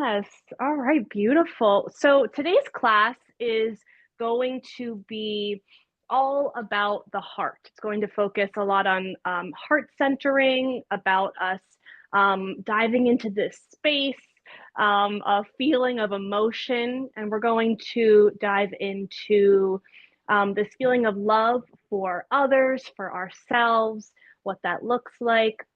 Yes. All right. Beautiful. So today's class is going to be all about the heart. It's going to focus a lot on heart centering, about us diving into this space, a feeling of emotion. And we're going to dive into this feeling of love for others, for ourselves, what that looks like.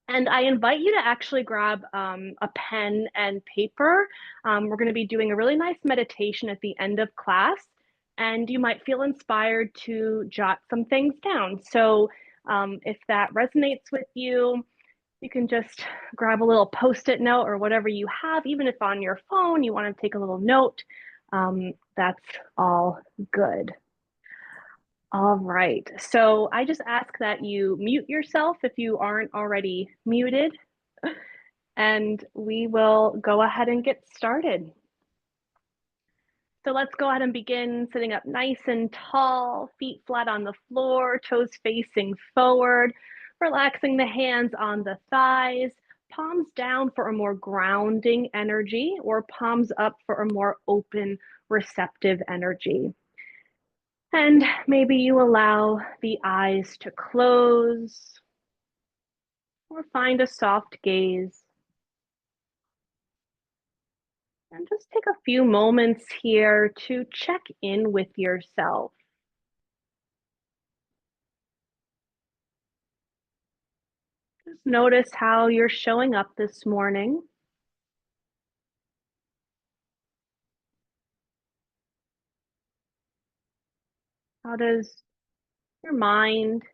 And I invite you to actually grab a pen and paper. We're going to be doing a really nice meditation at the end of class, and you might feel inspired to jot some things down. So if that resonates with you, you can just grab a little post-it note or whatever you have, even if on your phone you want to take a little note. That's all good. All right. So I just ask that you mute yourself if you aren't already muted, and we will go ahead and get started. So let's go ahead and begin sitting up nice and tall, feet flat on the floor, toes facing forward, relaxing the hands on the thighs, palms down for a more grounding energy, or palms up for a more open, receptive energy. And maybe you allow the eyes to close or find a soft gaze. And just take a few moments here to check in with yourself. Just notice how you're showing up this morning. How does your mind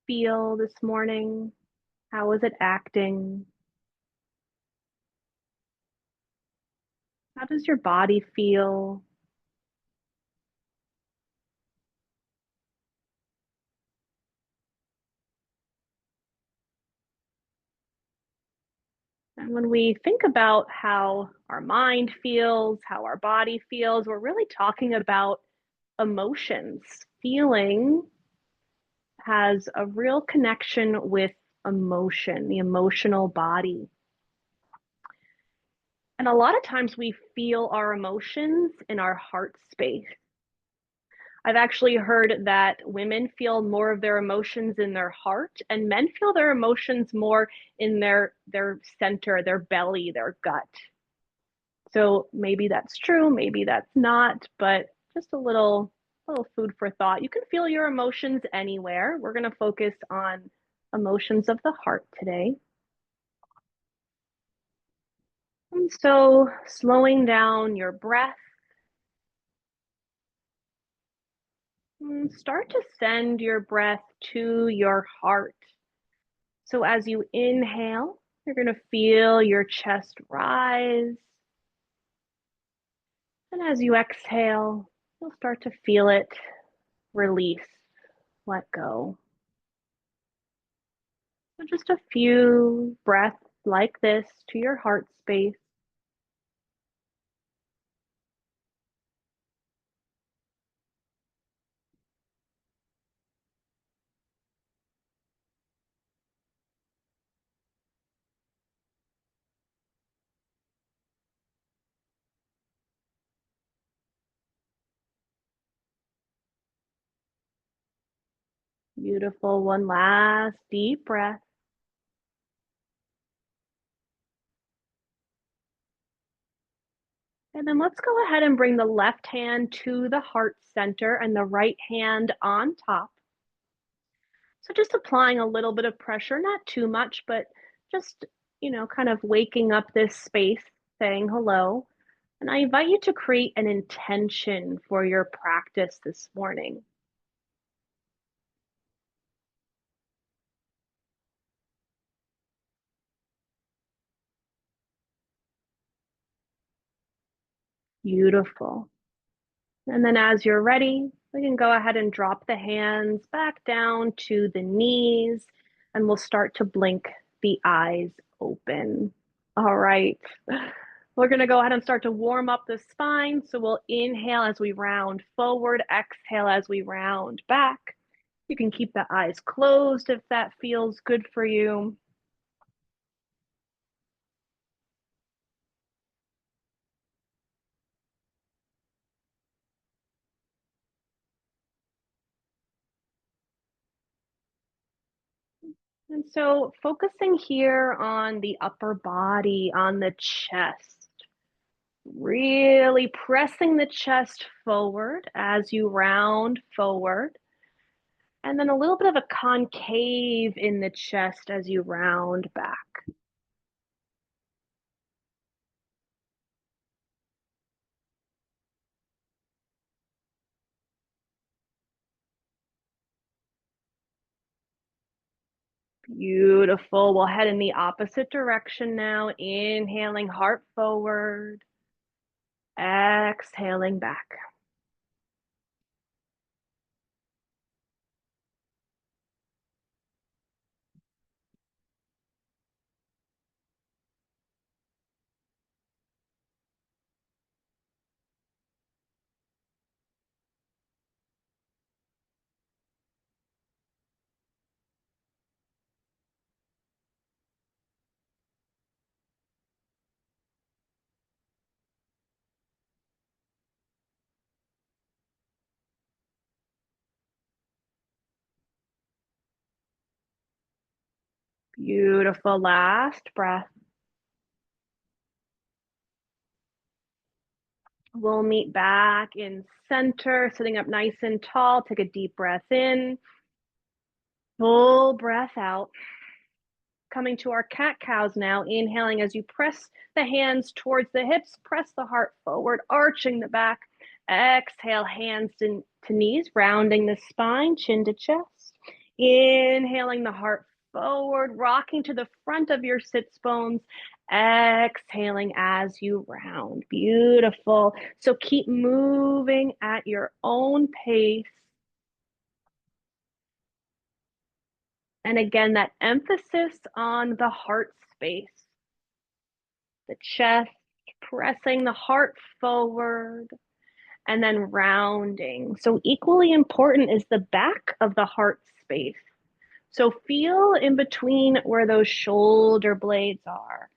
feel this morning? How is it acting? How does your body feel? And when we think about how our mind feels, how our body feels, we're really talking about emotions. Feeling has a real connection with emotion, the emotional body. And a lot of times we feel our emotions in our heart space. I've actually heard that women feel more of their emotions in their heart, and men feel their emotions more in their center, their belly, their gut. So maybe that's true, maybe that's not, but just a little food for thought. You can feel your emotions anywhere. We're going to focus on emotions of the heart today. And so slowing down your breath, start to send your breath to your heart. So as you inhale, you're going to feel your chest rise. And as you exhale, you'll start to feel it release, let go. So just a few breaths like this to your heart space. Beautiful. One last deep breath. And then let's go ahead and bring the left hand to the heart center and the right hand on top. So just applying a little bit of pressure, not too much, but just, kind of waking up this space, saying hello. And I invite you to create an intention for your practice this morning. Beautiful. And then as you're ready, we can go ahead and drop the hands back down to the knees, and we'll start to blink the eyes open. All right. We're going to go ahead and start to warm up the spine. So we'll inhale as we round forward, exhale as we round back. You can keep the eyes closed if that feels good for you. And so focusing here on the upper body, on the chest, really pressing the chest forward as you round forward. And then a little bit of a concave in the chest as you round back. Beautiful. We'll head in the opposite direction now. Inhaling, heart forward. Exhaling back. Beautiful. Last breath. We'll meet back in center, sitting up nice and tall. Take a deep breath in. Full breath out. Coming to our cat-cows now, inhaling as you press the hands towards the hips, press the heart forward, arching the back. Exhale, hands to knees, rounding the spine, chin to chest. Inhaling the heart forward, rocking to the front of your sits bones. Exhaling as you round. Beautiful. So keep moving at your own pace. And again, that emphasis on the heart space, the chest, pressing the heart forward, and then rounding. So equally important is the back of the heart space. So feel in between where those shoulder blades are.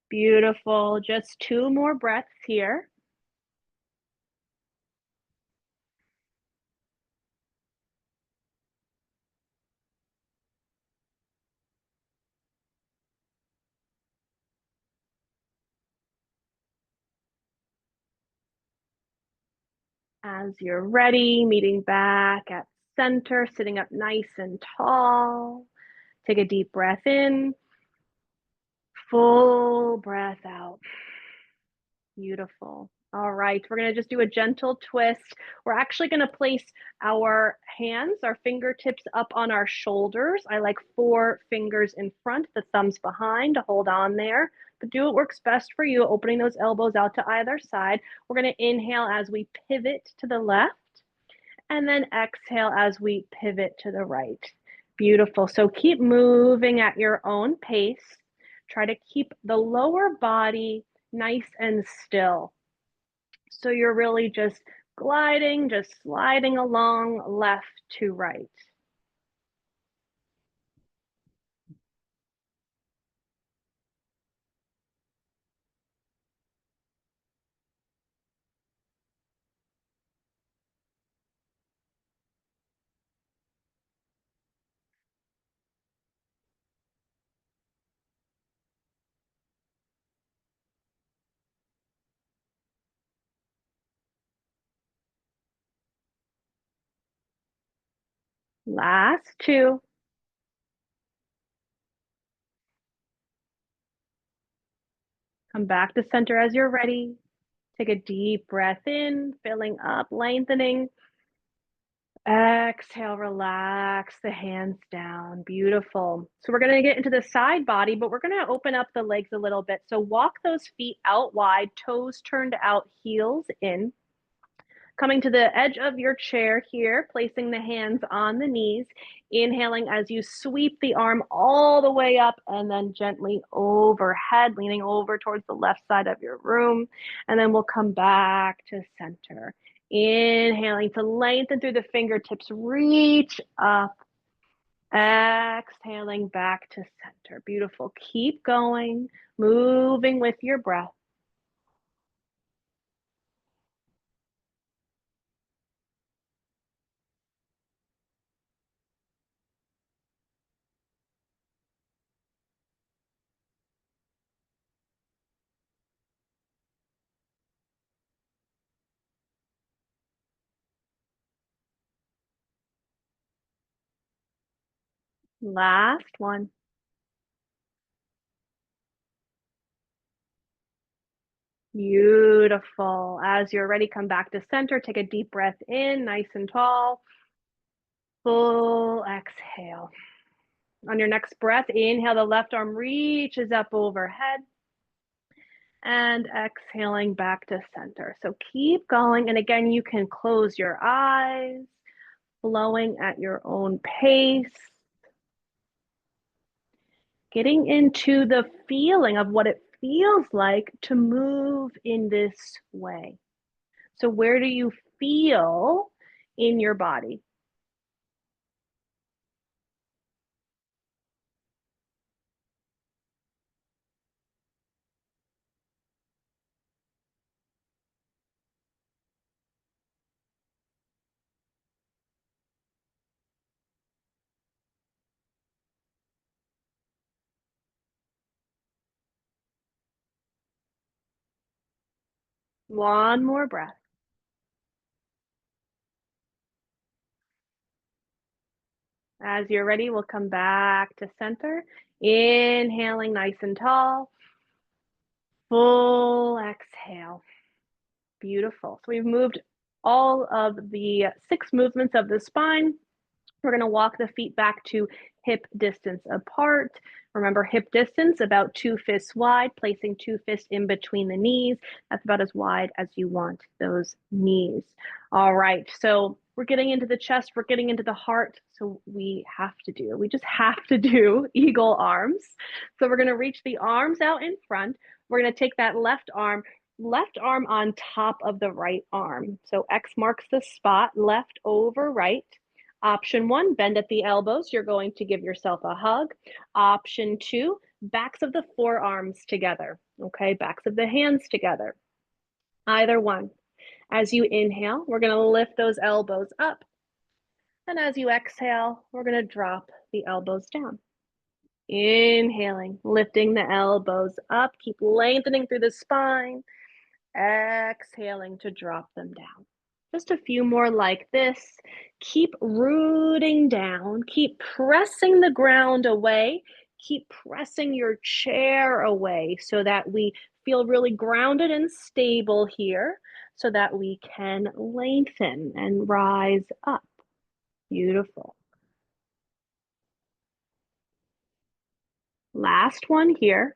Beautiful. Just 2 more breaths here. As you're ready, meeting back at center, sitting up nice and tall. Take a deep breath in, full breath out. Beautiful. All right, we're going to just do a gentle twist. We're actually going to place our hands, our fingertips up on our shoulders. I like 4 fingers in front, the thumbs behind to hold on there. But do what works best for you, opening those elbows out to either side. We're going to inhale as we pivot to the left, and then exhale as we pivot to the right. Beautiful. So keep moving at your own pace. Try to keep the lower body nice and still. So you're really just gliding, just sliding along left to right. Last 2. Come back to center as you're ready. Take a deep breath in, filling up, lengthening. Exhale, relax the hands down. Beautiful. So we're going to get into the side body, but we're going to open up the legs a little bit. So walk those feet out wide, toes turned out, heels in. Coming to the edge of your chair here, placing the hands on the knees, inhaling as you sweep the arm all the way up and then gently overhead, leaning over towards the left side of your room. And then we'll come back to center. Inhaling to lengthen through the fingertips, reach up. Exhaling back to center. Beautiful. Keep going, moving with your breath. Last one. Beautiful. As you're ready, come back to center. Take a deep breath in, nice and tall. Full exhale. On your next breath, inhale, the left arm reaches up overhead. And exhaling back to center. So keep going. And again, you can close your eyes, flowing at your own pace. Getting into the feeling of what it feels like to move in this way. So where do you feel in your body? One more breath. As you're ready, we'll come back to center. Inhaling nice and tall. Full exhale. Beautiful. So we've moved all of the 6 movements of the spine. We're going to walk the feet back to hip distance apart. Remember, hip distance, about 2 fists wide, placing 2 fists in between the knees. That's about as wide as you want those knees. All right, so we're getting into the chest, we're getting into the heart, so we just have to do eagle arms. So we're going to reach the arms out in front. We're going to take that left arm on top of the right arm. So X marks the spot, left over right. Option 1, bend at the elbows. You're going to give yourself a hug. Option 2, backs of the forearms together. Okay, backs of the hands together. Either one. As you inhale, we're going to lift those elbows up. And as you exhale, we're going to drop the elbows down. Inhaling, lifting the elbows up. Keep lengthening through the spine. Exhaling to drop them down. Just a few more like this. Keep rooting down. Keep pressing the ground away. Keep pressing your chair away so that we feel really grounded and stable here so that we can lengthen and rise up. Beautiful. Last one here.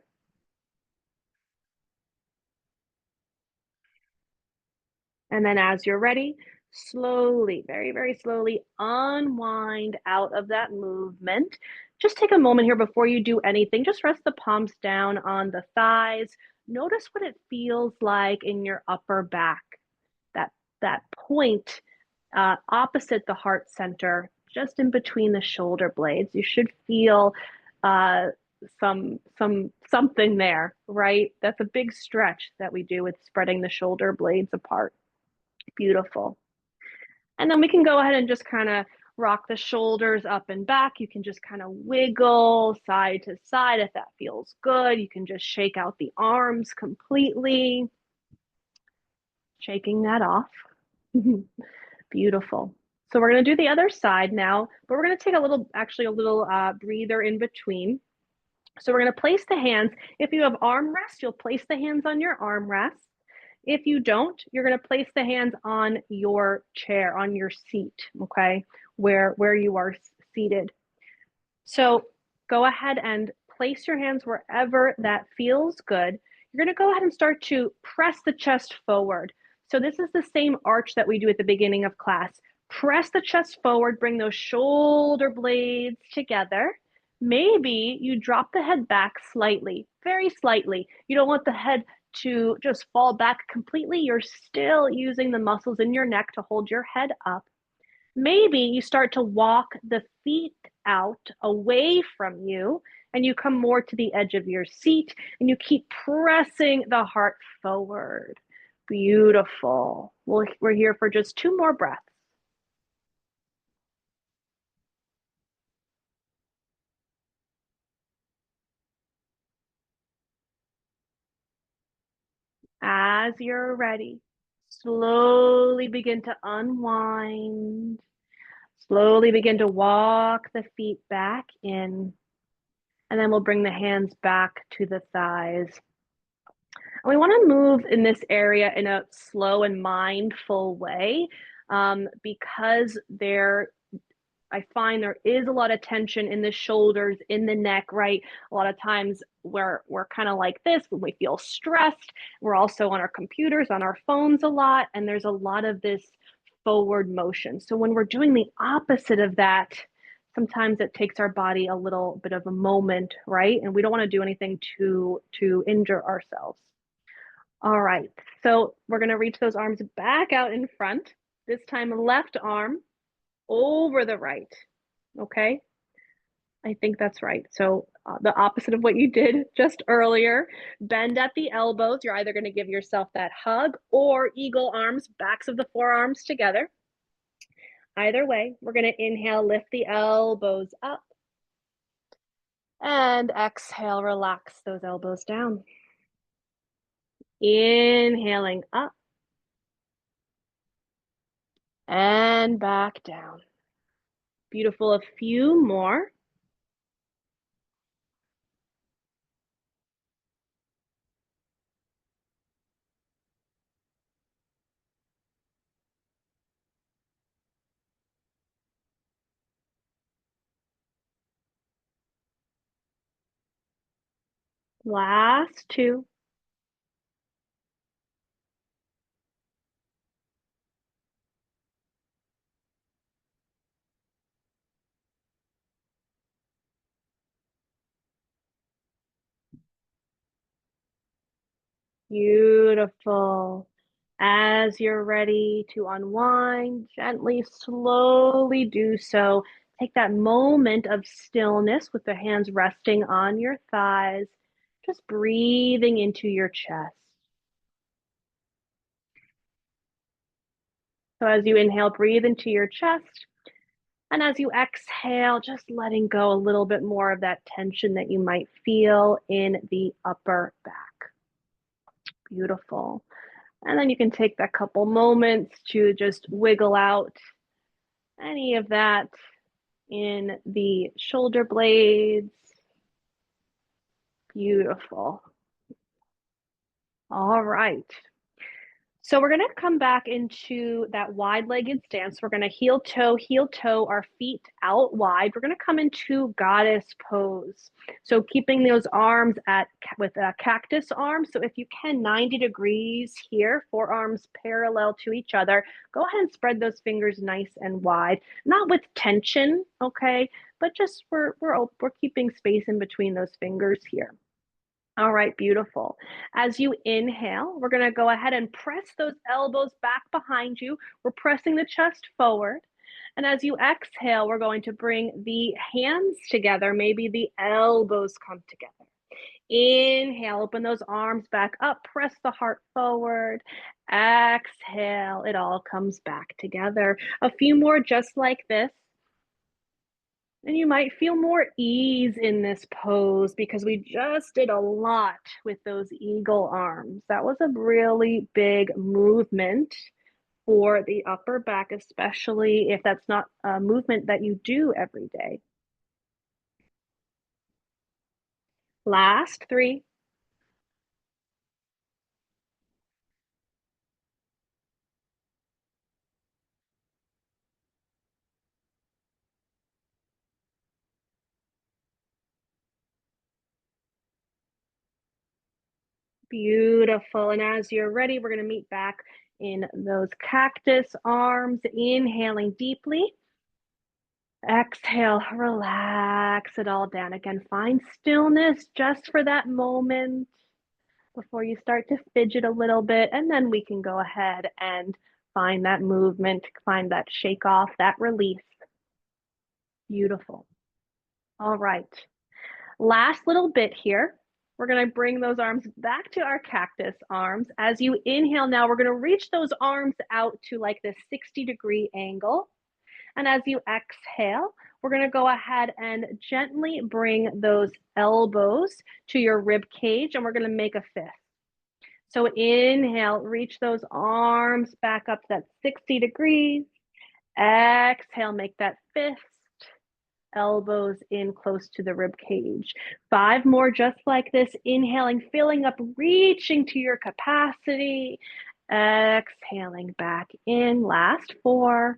And then as you're ready, slowly, very, very slowly unwind out of that movement. Just take a moment here before you do anything. Just rest the palms down on the thighs. Notice what it feels like in your upper back, that point opposite the heart center, just in between the shoulder blades. You should feel uh, something there, right? That's a big stretch that we do with spreading the shoulder blades apart. Beautiful. And then we can go ahead and just kind of rock the shoulders up and back. You can just kind of wiggle side to side if that feels good. You can just shake out the arms completely. Shaking that off. Beautiful. So we're going to do the other side now, but we're going to take a little breather in between. So we're going to place the hands. If you have arm rest, you'll place the hands on your arm rest. If you don't, you're going to place the hands on your chair, on your seat, okay, where you are seated. So go ahead and place your hands wherever that feels good. You're going to go ahead and start to press the chest forward. So this is the same arch that we do at the beginning of class. Press the chest forward, bring those shoulder blades together. Maybe you drop the head back slightly, very slightly. You don't want the head to just fall back completely. You're still using the muscles in your neck to hold your head up. Maybe you start to walk the feet out away from you and you come more to the edge of your seat and you keep pressing the heart forward. Beautiful. We're here for just two more breaths. As you're ready, slowly begin to unwind. Slowly begin to walk the feet back in. And then we'll bring the hands back to the thighs. And we want to move in this area in a slow and mindful way because I find there is a lot of tension in the shoulders, in the neck, right? A lot of times we're kind of like this when we feel stressed. We're also on our computers, on our phones a lot, and there's a lot of this forward motion. So when we're doing the opposite of that, sometimes it takes our body a little bit of a moment, right? And we don't want to do anything to injure ourselves. All right. So we're going to reach those arms back out in front. This time left arm over the right. Okay. I think that's right. So the opposite of what you did just earlier, bend at the elbows. You're either going to give yourself that hug or eagle arms, backs of the forearms together. Either way, we're going to inhale, lift the elbows up, and exhale, relax those elbows down. Inhaling up and back down. Beautiful. A few more. Last two. Beautiful. As you're ready to unwind, gently, slowly do so. Take that moment of stillness with the hands resting on your thighs, just breathing into your chest. So as you inhale, breathe into your chest. And as you exhale, just letting go a little bit more of that tension that you might feel in the upper back. Beautiful. And then you can take that couple moments to just wiggle out any of that in the shoulder blades. Beautiful. All right. So we're going to come back into that wide-legged stance. We're going to heel toe, our feet out wide. We're going to come into goddess pose. So keeping those arms with a cactus arm. So if you can, 90 degrees here, forearms parallel to each other. Go ahead and spread those fingers nice and wide, not with tension, okay? But just we're keeping space in between those fingers here. All right, beautiful. As you inhale, we're going to go ahead and press those elbows back behind you. We're pressing the chest forward. And as you exhale, we're going to bring the hands together. Maybe the elbows come together. Inhale, open those arms back up, press the heart forward. Exhale, it all comes back together. A few more just like this. And you might feel more ease in this pose because we just did a lot with those eagle arms. That was a really big movement for the upper back, especially if that's not a movement that you do every day. Last three. Beautiful. And as you're ready, we're going to meet back in those cactus arms, inhaling deeply. Exhale, relax it all down. Again, find stillness just for that moment before you start to fidget a little bit, and then we can go ahead and find that movement, find that shake off, that release. Beautiful. All right. Last little bit here. We're going to bring those arms back to our cactus arms. As you inhale now, we're going to reach those arms out to like this 60-degree angle. And as you exhale, we're going to go ahead and gently bring those elbows to your rib cage, and we're going to make a fist. So inhale, reach those arms back up to that 60 degrees. Exhale, make that fist. Elbows in close to the rib cage. 5 more just like this. Inhaling, filling up, reaching to your capacity. Exhaling back in. Last 4.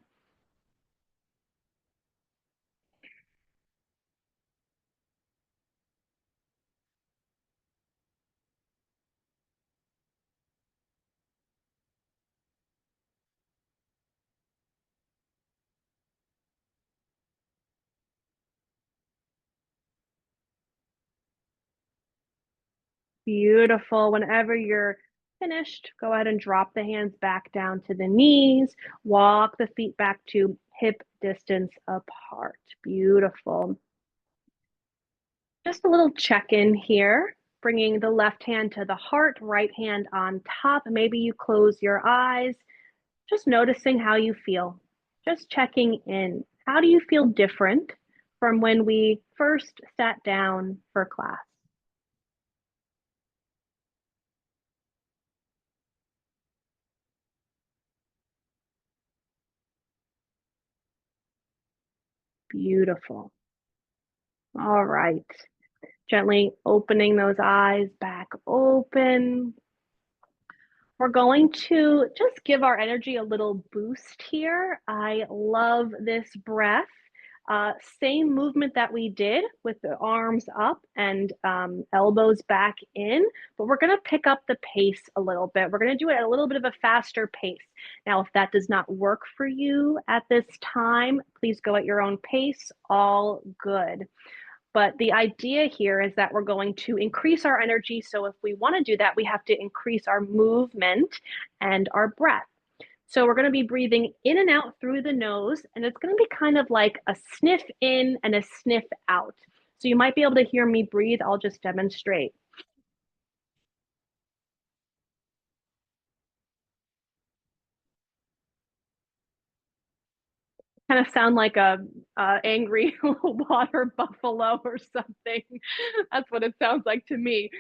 Beautiful. Whenever you're finished, go ahead and drop the hands back down to the knees. Walk the feet back to hip distance apart. Beautiful. Just a little check-in here, bringing the left hand to the heart, right hand on top. Maybe you close your eyes, just noticing how you feel, just checking in. How do you feel different from when we first sat down for class? Beautiful. All right. Gently opening those eyes back open. We're going to just give our energy a little boost here. I love this breath. Same movement that we did with the arms up and elbows back in, but we're going to pick up the pace a little bit. We're going to do it at a little bit of a faster pace. Now, if that does not work for you at this time, please go at your own pace. All good. But the idea here is that we're going to increase our energy. So if we want to do that, we have to increase our movement and our breath. So we're going to be breathing in and out through the nose, and it's going to be kind of like a sniff in and a sniff out. So you might be able to hear me breathe. I'll just demonstrate. Kind of sound like a angry water buffalo or something. That's what it sounds like to me.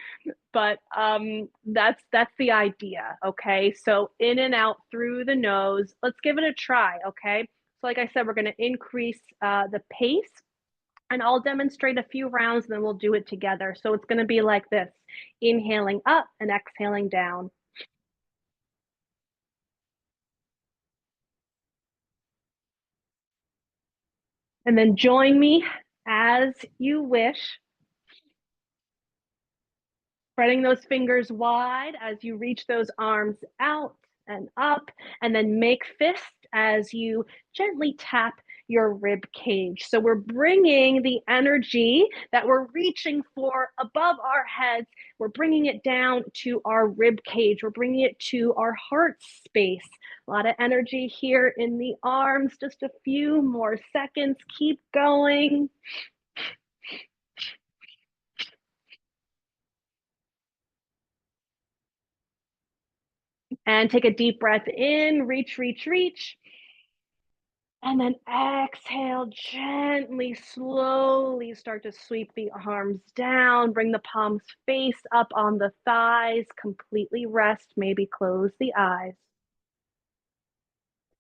But that's the idea. Okay, so in and out through the nose. Let's give it a try. Okay, so like I said, we're going to increase the pace, and I'll demonstrate a few rounds, and then we'll do it together. So it's going to be like this: inhaling up and exhaling down. And then join me as you wish, spreading those fingers wide as you reach those arms out and up, and then make fists as you gently tap your rib cage. So we're bringing the energy that we're reaching for above our heads, we're bringing it down to our rib cage. We're bringing it to our heart space. A lot of energy here in the arms. Just a few more seconds. Keep going. And take a deep breath in, reach, reach, reach. And then exhale, gently, slowly start to sweep the arms down. Bring the palms face up on the thighs. Completely rest, maybe close the eyes.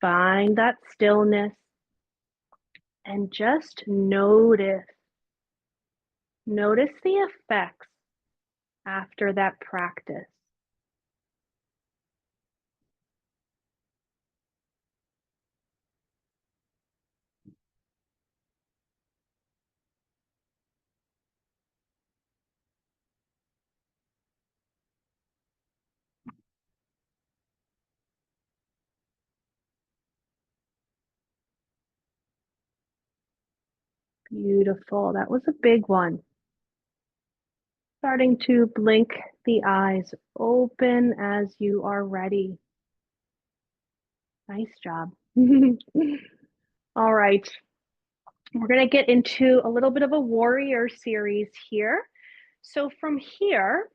Find that stillness and just notice. Notice the effects after that practice. Beautiful. That was a big one. Starting to blink the eyes open as you are ready. Nice job. All right. We're going to get into a little bit of a warrior series here. So from here,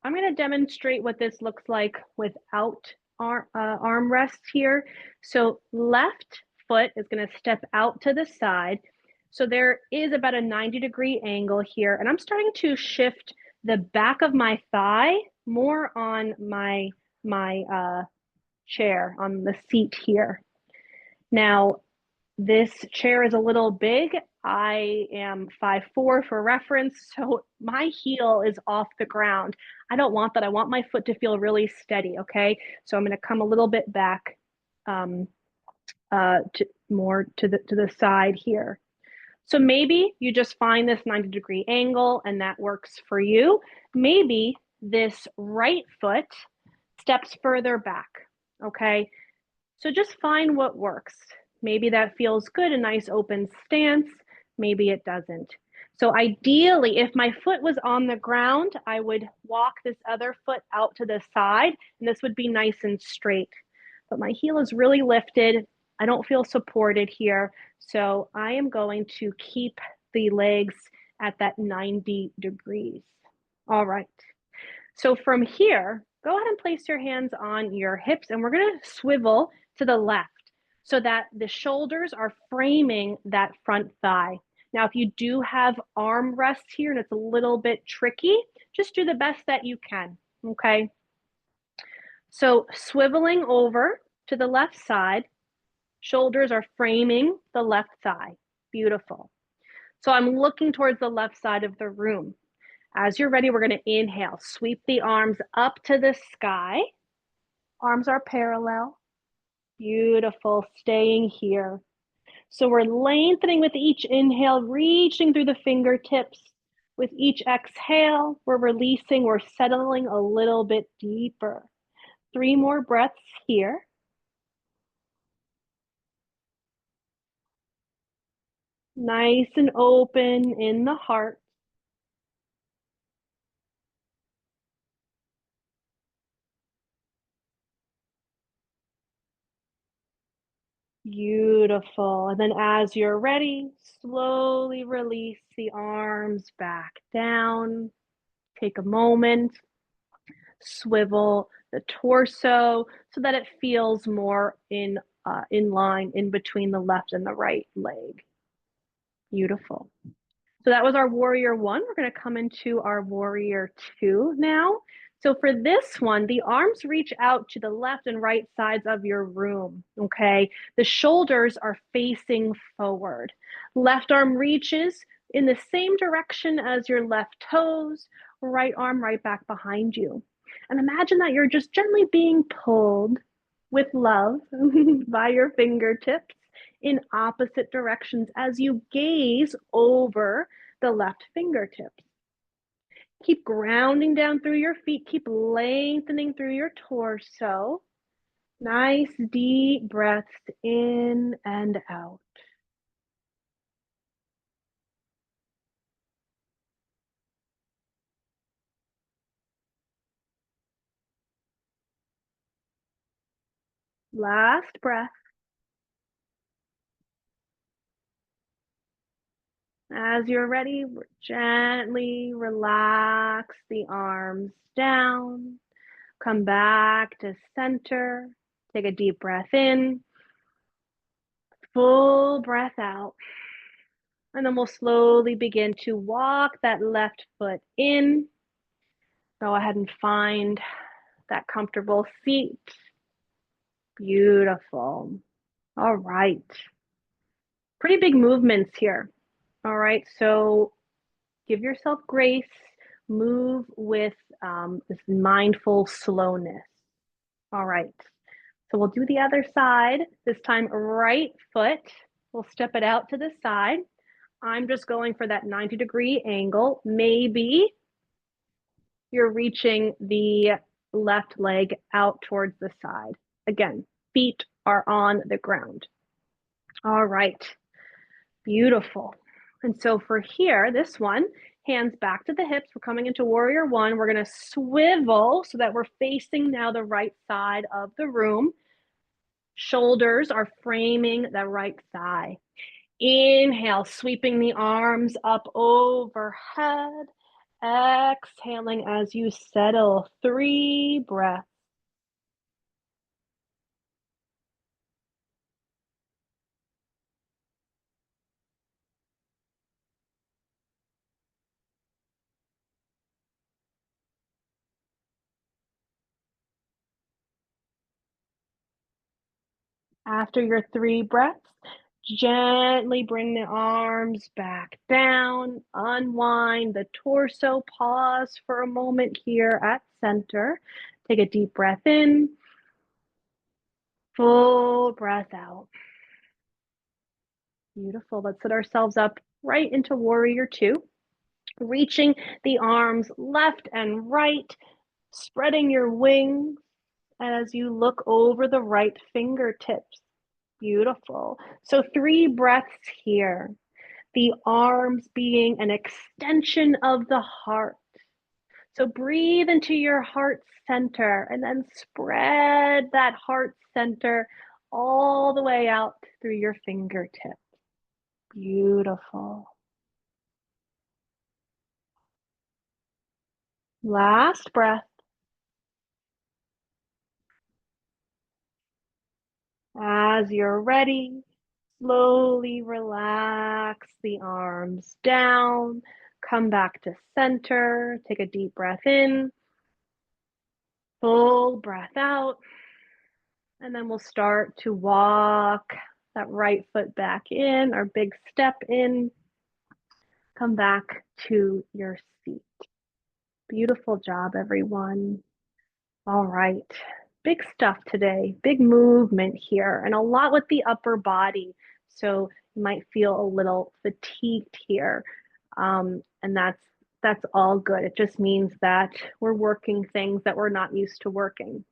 I'm going to demonstrate what this looks like without arm rest here. So left foot is going to step out to the side. So there is about a 90-degree angle here. And I'm starting to shift the back of my thigh more on my chair, on the seat here. Now, this chair is a little big. I am 5'4" for reference, so my heel is off the ground. I don't want that. I want my foot to feel really steady, okay? So I'm going to come a little bit back more to the side here. So maybe you just find this 90-degree angle and that works for you. Maybe this right foot steps further back, okay? So just find what works. Maybe that feels good, a nice open stance. Maybe it doesn't. So ideally, if my foot was on the ground, I would walk this other foot out to the side, and this would be nice and straight. But my heel is really lifted. I don't feel supported here. So I am going to keep the legs at that 90 degrees. All right. So from here, go ahead and place your hands on your hips, and we're going to swivel to the left so that the shoulders are framing that front thigh. Now, if you do have arm rests here and it's a little bit tricky, just do the best that you can, okay? So swiveling over to the left side, shoulders are framing the left thigh. Beautiful. So I'm looking towards the left side of the room. As you're ready, we're going to inhale, sweep the arms up to the sky. Arms are parallel. Beautiful, staying here. So we're lengthening with each inhale, reaching through the fingertips. With each exhale, we're releasing, we're settling a little bit deeper. 3 more breaths here. Nice and open in the heart. Beautiful. And then as you're ready, slowly release the arms back down. Take a moment, swivel the torso so that it feels more in line in between the left and the right leg. Beautiful. So that was our warrior 1. We're going to come into our warrior 2 now. So for this one, the arms reach out to the left and right sides of your room, okay? The shoulders are facing forward. Left arm reaches in the same direction as your left toes, right arm right back behind you. And imagine that you're just gently being pulled with love by your fingertips in opposite directions as you gaze over the left fingertips. Keep grounding down through your feet. Keep lengthening through your torso. Nice deep breaths in and out. Last breath. As you're ready, gently relax the arms down. Come back to center. Take a deep breath in. Full breath out. And then we'll slowly begin to walk that left foot in. Go ahead and find that comfortable seat. Beautiful. All right. Pretty big movements here. All right. So give yourself grace. Move with this mindful slowness. All right. So we'll do the other side. This time, right foot. We'll step it out to the side. I'm just going for that 90-degree angle. Maybe you're reaching the left leg out towards the side. Again, feet are on the ground. All right. Beautiful. And so for here, this one, hands back to the hips. We're coming into warrior one. We're going to swivel so that we're facing now the right side of the room. Shoulders are framing the right thigh. Inhale, sweeping the arms up overhead. Exhaling as you settle. 3 breaths. After your 3 breaths, gently bring the arms back down, unwind the torso, pause for a moment here at center. Take a deep breath in, full breath out. Beautiful. Let's set ourselves up right into warrior two, reaching the arms left and right, spreading your wings as you look over the right fingertips. Beautiful. So 3 breaths here. The arms being an extension of the heart. So breathe into your heart center and then spread that heart center all the way out through your fingertips. Beautiful. Last breath. As you're ready, slowly relax the arms down. Come back to center. Take a deep breath in. Full breath out. And then we'll start to walk that right foot back in, our big step in. Come back to your seat. Beautiful job, everyone. All right. Big stuff today, big movement here, and a lot with the upper body. So you might feel a little fatigued here. And that's all good. It just means that we're working things that we're not used to working.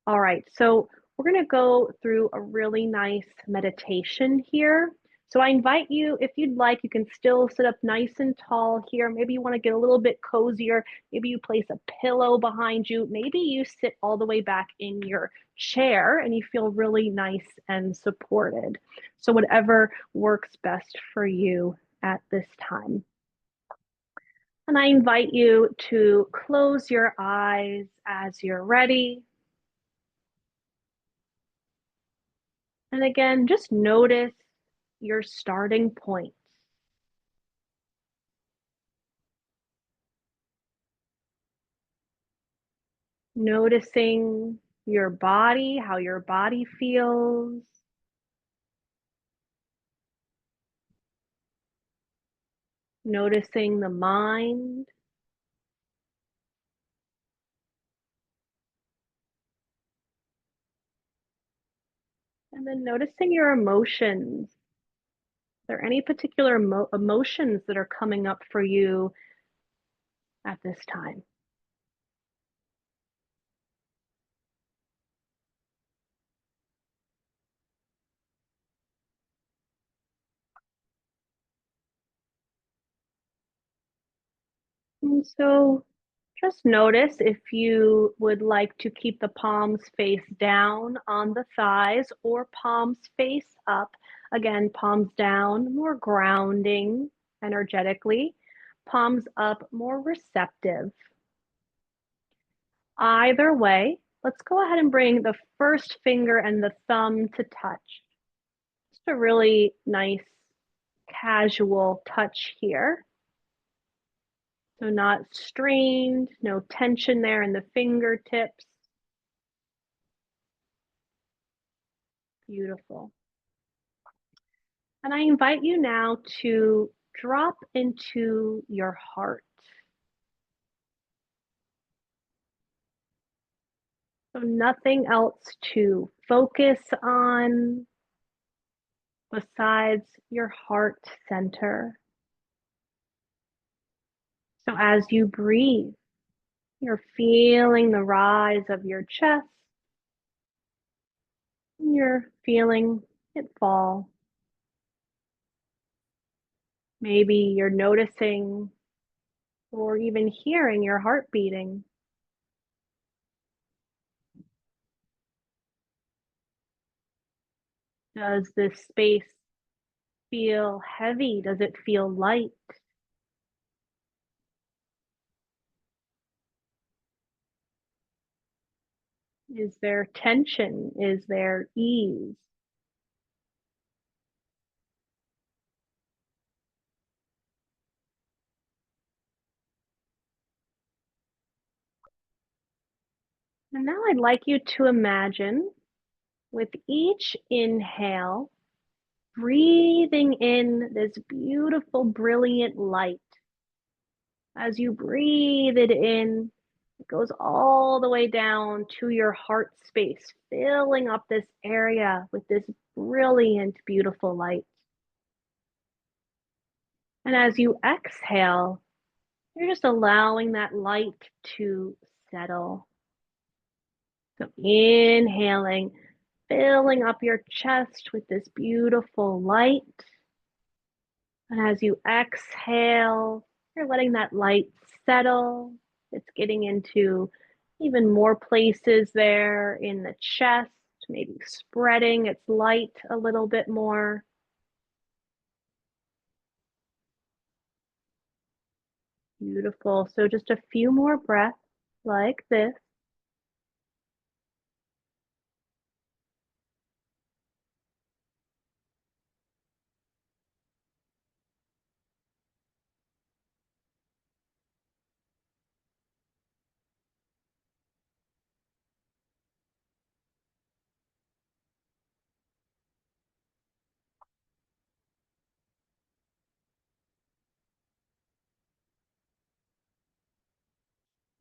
All right, so we're going to go through a really nice meditation here. So I invite you, if you'd like, you can still sit up nice and tall here. Maybe you want to get a little bit cozier. Maybe you place a pillow behind you. Maybe you sit all the way back in your chair and you feel really nice and supported. So whatever works best for you at this time. And I invite you to close your eyes as you're ready. And again, just notice your starting point. Noticing your body, how your body feels. Noticing the mind. And then noticing your emotions. Are there any particular emotions that are coming up for you at this time? And so just notice if you would like to keep the palms face down on the thighs or palms face up. Again, palms down, more grounding energetically. Palms up, more receptive. Either way, let's go ahead and bring the first finger and the thumb to touch. Just a really nice casual touch here. So not strained, no tension there in the fingertips. Beautiful. And I invite you now to drop into your heart. So nothing else to focus on besides your heart center. So as you breathe, you're feeling the rise of your chest. And you're feeling it fall. Maybe you're noticing or even hearing your heart beating. Does this space feel heavy? Does it feel light? Is there tension? Is there ease? And now I'd like you to imagine with each inhale, breathing in this beautiful, brilliant light. As you breathe it in, it goes all the way down to your heart space, filling up this area with this brilliant, beautiful light. And as you exhale, you're just allowing that light to settle. So inhaling, filling up your chest with this beautiful light. And as you exhale, you're letting that light settle. It's getting into even more places there in the chest, maybe spreading its light a little bit more. Beautiful. So just a few more breaths like this.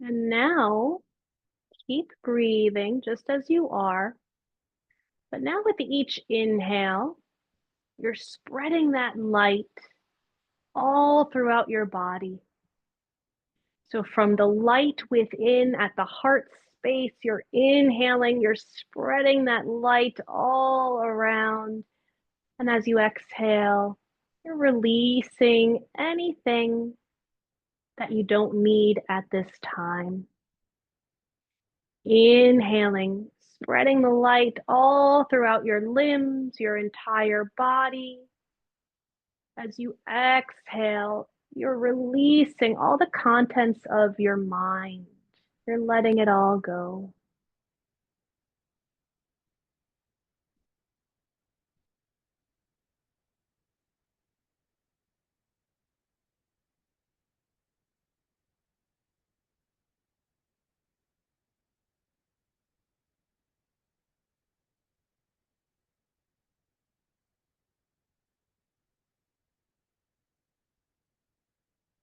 And now keep breathing just as you are. But now with each inhale, you're spreading that light all throughout your body. So from the light within at the heart space, you're inhaling, you're spreading that light all around. And as you exhale, you're releasing anything that you don't need at this time. Inhaling, spreading the light all throughout your limbs, your entire body. As you exhale, you're releasing all the contents of your mind. You're letting it all go.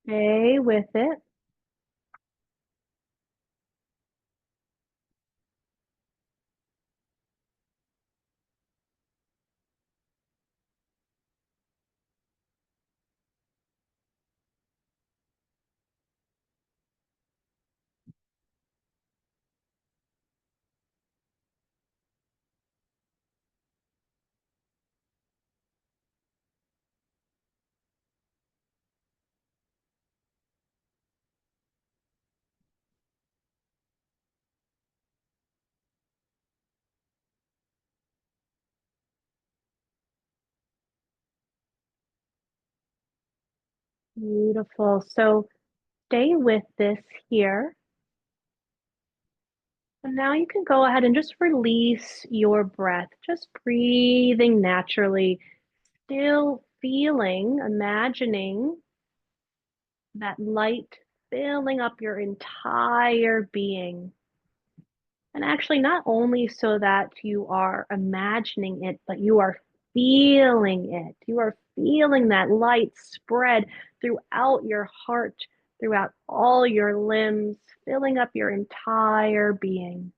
Stay with it. Beautiful. So stay with this here. And now you can go ahead and just release your breath, just breathing naturally, still feeling, imagining that light filling up your entire being. And actually, not only so that you are imagining it, but you are feeling it. You are feeling that light spread throughout your heart, throughout all your limbs, filling up your entire being.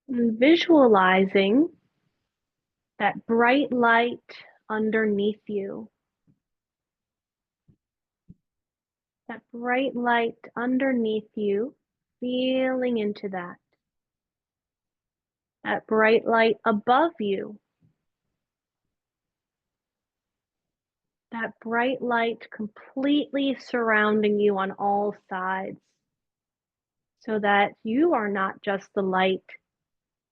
And visualizing that bright light underneath you, that bright light underneath you, feeling into that. that bright light above you, that bright light completely surrounding you on all sides, so that you are not just the light,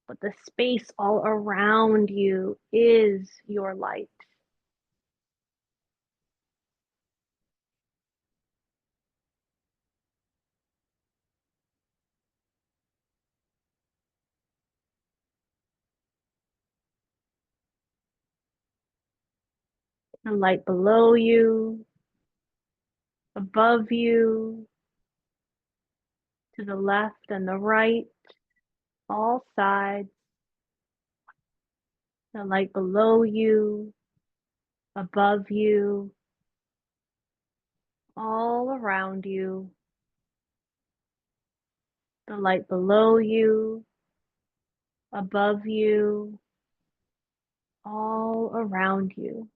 but the space all around you is your light. The light below you, above you, to the left and the right, all sides, the light below you, above you, all around you, the light below you, above you, all around you.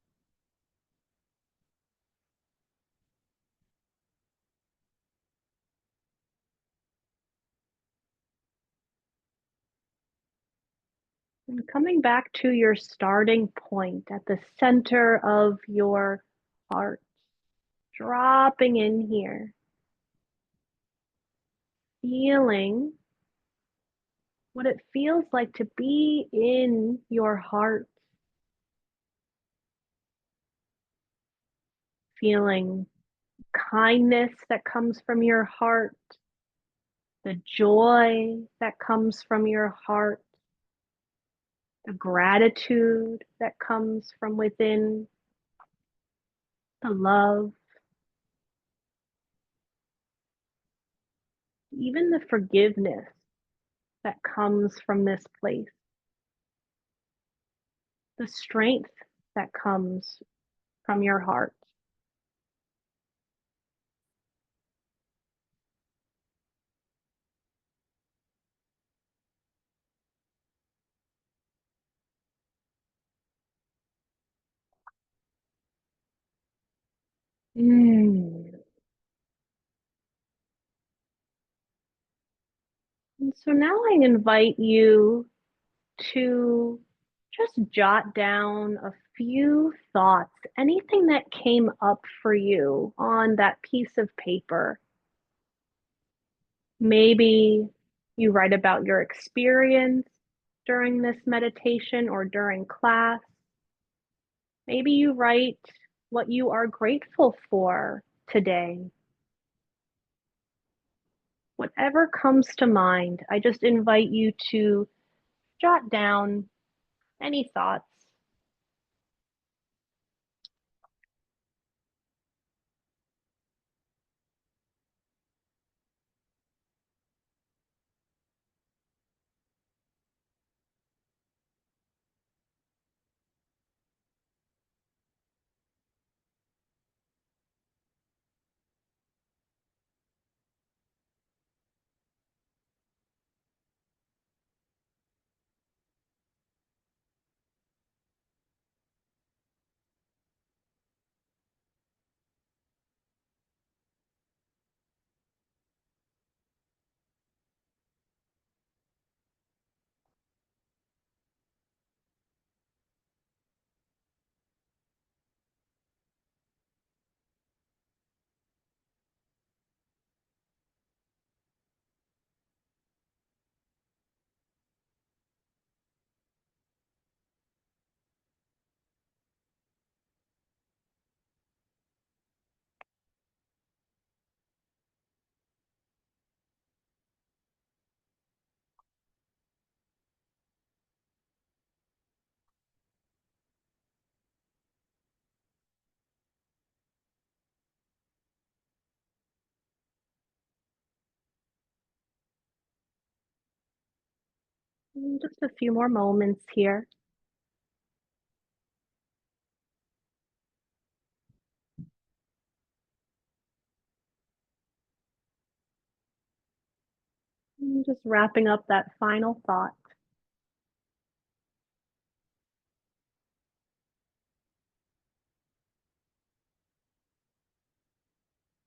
And coming back to your starting point at the center of your heart, dropping in here, feeling what it feels like to be in your heart, feeling kindness that comes from your heart, the joy that comes from your heart, the gratitude that comes from within, the love, even the forgiveness that comes from this place, the strength that comes from your heart. Mm. And so now I invite you to just jot down a few thoughts, anything that came up for you on that piece of paper. Maybe you write about your experience during this meditation or during class. Maybe you write what you are grateful for today. Whatever comes to mind, I just invite you to jot down any thoughts. Just a few more moments here. Just wrapping up that final thought.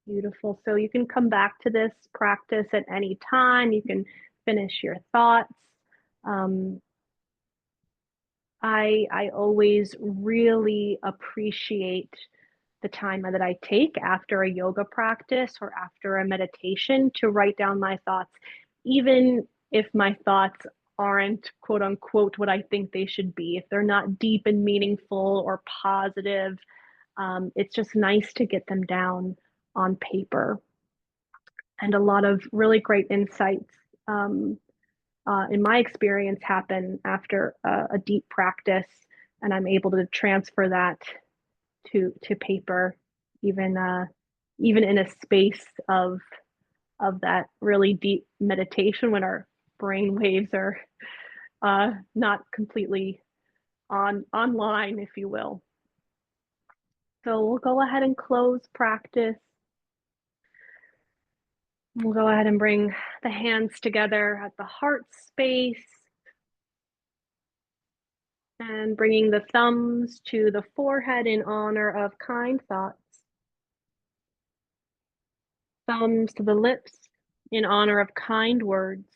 Beautiful. So you can come back to this practice at any time. You can finish your thoughts. Um, I always really appreciate the time that I take after a yoga practice or after a meditation to write down my thoughts, even if my thoughts aren't quote unquote what I think they should be, if they're not deep and meaningful or positive. It's just nice to get them down on paper. And a lot of really great insights, um, in my experience, happen after a deep practice, and I'm able to transfer that to paper, even even in a space of that really deep meditation when our brain waves are not completely online, if you will. So we'll go ahead and close practice. We'll go ahead and bring the hands together at the heart space and bringing the thumbs to the forehead in honor of kind thoughts. Thumbs to the lips in honor of kind words.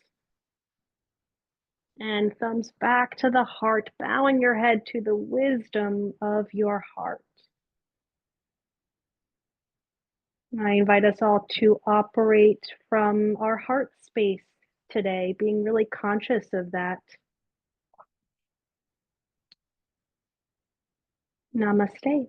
And thumbs back to the heart, bowing your head to the wisdom of your heart. I invite us all to operate from our heart space today, being really conscious of that. Namaste.